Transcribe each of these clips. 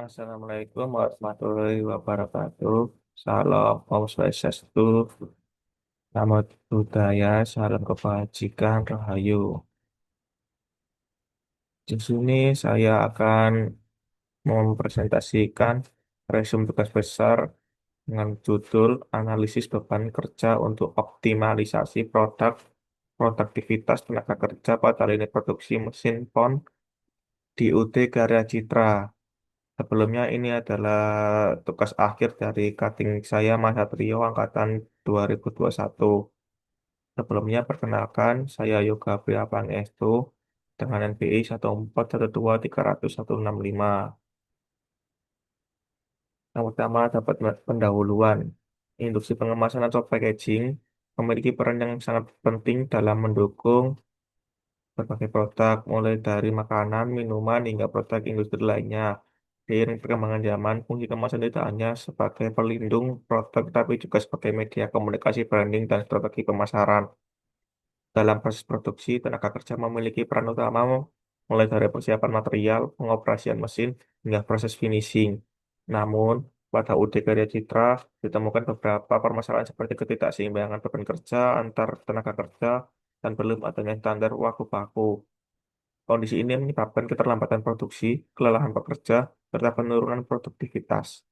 Assalamualaikum warahmatullahi wabarakatuh. Salam Om Swastiastu, Namo Buddhaya, salam kebajikan, Rahayu. Di sini saya akan mempresentasikan resume tugas besar dengan judul Analisis Beban Kerja untuk Optimalisasi Produktivitas Tenaga Kerja pada Lini Produksi Mesin PON di UT Karya Citra. Sebelumnya ini adalah tugas akhir dari cutting saya Mas Satrio angkatan 2021. Sebelumnya perkenalkan saya Yoga Priya Pangestu dengan NPI 141230165. Yang pertama dapat pendahuluan. Industri pengemasan atau packaging memiliki peran yang sangat penting dalam mendukung berbagai produk, mulai dari makanan, minuman, hingga produk industri lainnya. Seiring perkembangan zaman, fungsi kemasan tidak hanya sebagai pelindung produk, tapi juga sebagai media komunikasi branding dan strategi pemasaran. Dalam proses produksi, tenaga kerja memiliki peran utama mulai dari persiapan material, pengoperasian mesin, hingga proses finishing. Namun, pada UD Karya Citra ditemukan beberapa permasalahan seperti ketidakseimbangan beban kerja antar tenaga kerja dan belum adanya standar waktu baku. Kondisi ini menyebabkan keterlambatan produksi, kelelahan pekerja, serta penurunan produktivitas.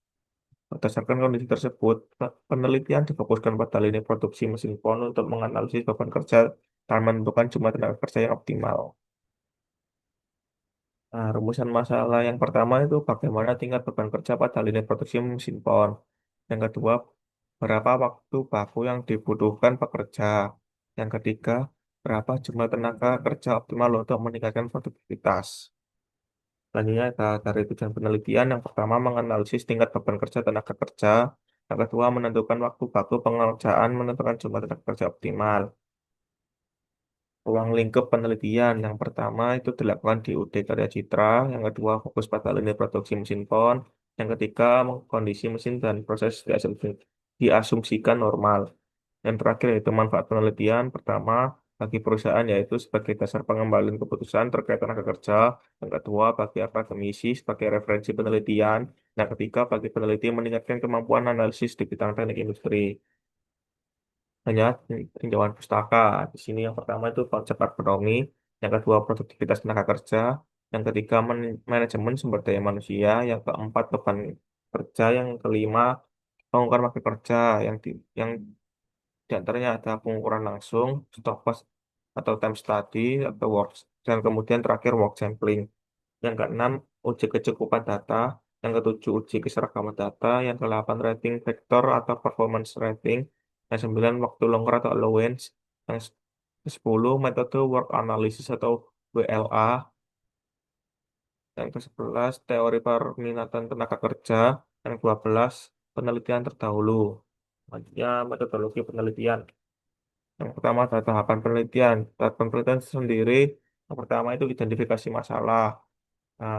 Berdasarkan kondisi tersebut, penelitian difokuskan pada lini produksi mesin PON untuk menganalisis beban kerja dan menentukan jumlah tenaga kerja yang optimal. Nah, rumusan masalah yang pertama itu bagaimana tingkat beban kerja pada lini produksi mesin PON. Yang kedua, berapa waktu baku yang dibutuhkan pekerja. Yang ketiga, berapa jumlah tenaga kerja optimal untuk meningkatkan produktivitas. Selanjutnya dari tujuan penelitian, yang pertama menganalisis tingkat beban kerja tenaga kerja, yang kedua menentukan waktu baku pengerjaan, menentukan jumlah tenaga kerja optimal. Ruang lingkup penelitian, yang pertama itu dilakukan di UD Karya Citra, yang kedua fokus pada lini produksi mesin PON, yang ketiga kondisi mesin dan proses diasumsikan normal. Yang terakhir yaitu manfaat penelitian. Pertama, bagi perusahaan yaitu sebagai dasar pengembalian keputusan terkait tenaga kerja. Yang kedua, bagi akademisi sebagai referensi penelitian. Yang ketiga, bagi peneliti meningkatkan kemampuan analisis di bidang teknik industri. Hanya tinjauan pustaka. Di sini yang pertama itu konsep ergonomi, yang kedua produktivitas tenaga kerja, yang ketiga manajemen sumber daya manusia, yang keempat beban kerja, yang kelima pengukuran waktu kerja, yang di antaranya ada pengukuran langsung, stop loss atau time study atau work, dan kemudian terakhir work sampling. Yang keenam, uji kecukupan data. Yang ketujuh, uji keseragaman data. Yang kedelapan, rating vektor atau performance rating. Yang sembilan, waktu longgar atau allowance. Yang ke-10, metode work analysis atau WLA. Yang ke-11, teori perminatan tenaga kerja. Yang ke-12, penelitian terdahulu. Selanjutnya, metodologi penelitian. Yang pertama adalah tahapan penelitian. Tahapan penelitian sendiri, yang pertama itu identifikasi masalah,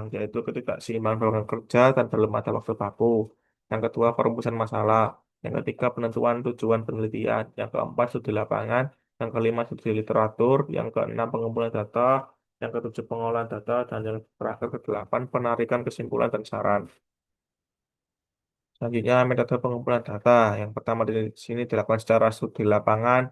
yaitu ketidakseimbangan program kerja dan belum ada waktu baku. Yang kedua, perumusan masalah. Yang ketiga, penentuan tujuan penelitian. Yang keempat, studi lapangan. Yang kelima, studi literatur. Yang keenam, pengumpulan data. Yang ketujuh, pengolahan data. Dan yang terakhir, kedelapan, penarikan kesimpulan dan saran. Selanjutnya, metode pengumpulan data. Yang pertama di sini dilakukan secara studi lapangan,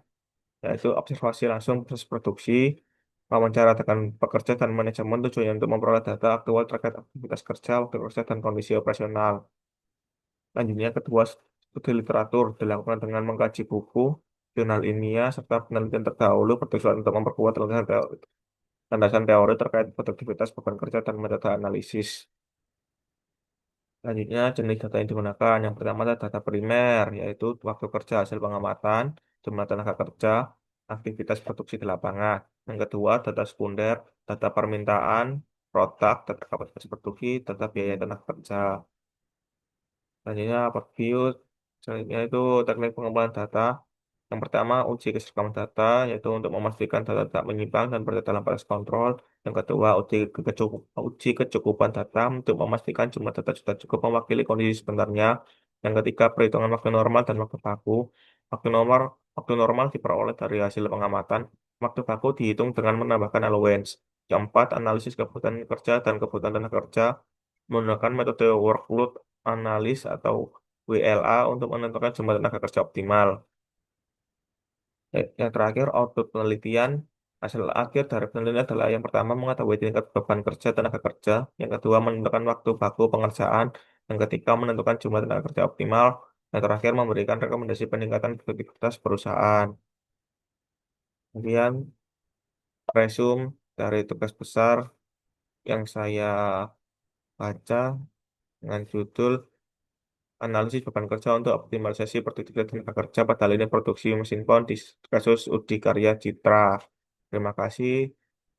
yaitu observasi langsung proses produksi, wawancara dengan pekerja dan manajemen tujuannya untuk memperoleh data aktual terkait aktivitas kerja, waktu kerja, dan kondisi operasional. Lanjutnya, kedua, studi literatur dilakukan dengan mengkaji buku, jurnal ilmiah, serta penelitian terdahulu bertujuan untuk memperkuat landasan teori terkait produktivitas beban kerja dan metode analisis. Selanjutnya, jenis data yang digunakan. Yang pertama adalah data primer, yaitu waktu kerja hasil pengamatan, jumlah tenaga kerja, aktivitas produksi di lapangan. Yang kedua, data sekunder, data permintaan, produk, data kapasitas produksi, data biaya tenaga kerja. Selanjutnya, overview. Selanjutnya itu teknik pengumpulan data. Yang pertama, uji keserakaman data, yaitu untuk memastikan data tidak menyimpang dan berada dalam batas kontrol. Yang kedua, uji kecukupan data untuk memastikan jumlah data sudah cukup mewakili kondisi sebenarnya. Yang ketiga, perhitungan waktu normal dan waktu baku. Waktu normal, waktu normal diperoleh dari hasil pengamatan. Waktu baku dihitung dengan menambahkan allowance. Yang keempat, analisis kebutuhan kerja dan kebutuhan tenaga kerja menggunakan metode workload analysis atau WLA untuk menentukan jumlah tenaga kerja optimal. Yang terakhir, output penelitian. Hasil akhir dari penelitian adalah yang pertama mengetahui tingkat beban kerja tenaga kerja, yang kedua menentukan waktu baku pengerjaan, yang ketiga menentukan jumlah tenaga kerja optimal, yang terakhir memberikan rekomendasi peningkatan produktivitas perusahaan. Kemudian resume dari tugas besar yang saya baca dengan judul Analisis Beban Kerja untuk Optimalisasi Produktivitas Tenaga Kerja pada Lini Produksi Mesin Pon di kasus Udi Karya Citra. Terima kasih.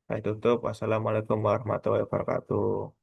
Saya tutup. Wassalamualaikum warahmatullahi wabarakatuh.